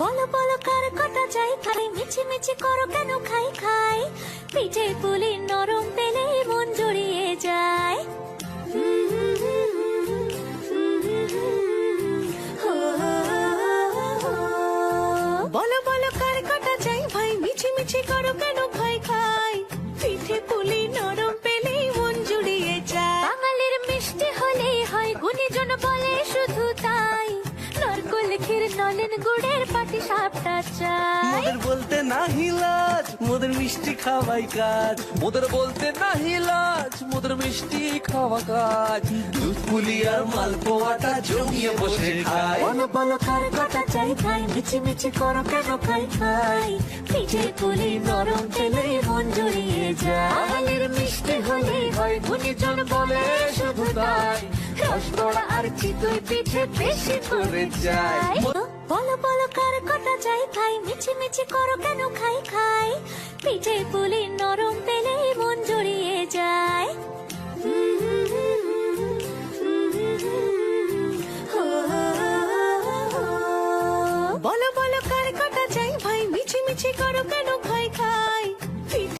বলো বলো কার কটা চাই খাই, মিছি মিছি করো কেন খাই খাই, পিঠে পুলি নরম পেলে মন জড়িয়ে যায়। বলো বলো কার কটা চাই ভাই, মিছি মিছি করো কেন খাই খাই, পিঠে পুলি নরম পেলে মন জুড়িয়ে যায়। বাঙালির মিষ্টি হলেই হয়, গুণীজন বলে শুধু তাই, নারকোল ক্ষীর নলেন গুড়ের পাটি সাপটা চাই। মোদের বলতে নাহি লাজ, মোদের মিষ্টি খাওয়াই কাজ। মোদের বলতে নাহি লাজ, মোদের মিষ্টি খাওয়া কাজ। দুধ পুলি আর মালপোয়াটা জমিয়ে বসে খায়। বলো বলো কার কটা চাই খাই, মিছি মিছি করো কেন খাই খাই, পিঠে পুলি নরম পেলে মন জড়িয়ে যায়। বাঙালির মিষ্টি হলেই হয়, গুণীজন বলে শুধু তাই, রসগোড়া আর চিতই পিঠে বেশি করে যায়। বলো বলো কার কটা চাই খাই, মিছি মিছি করো কেন খাই খাই, পিঠে পুলি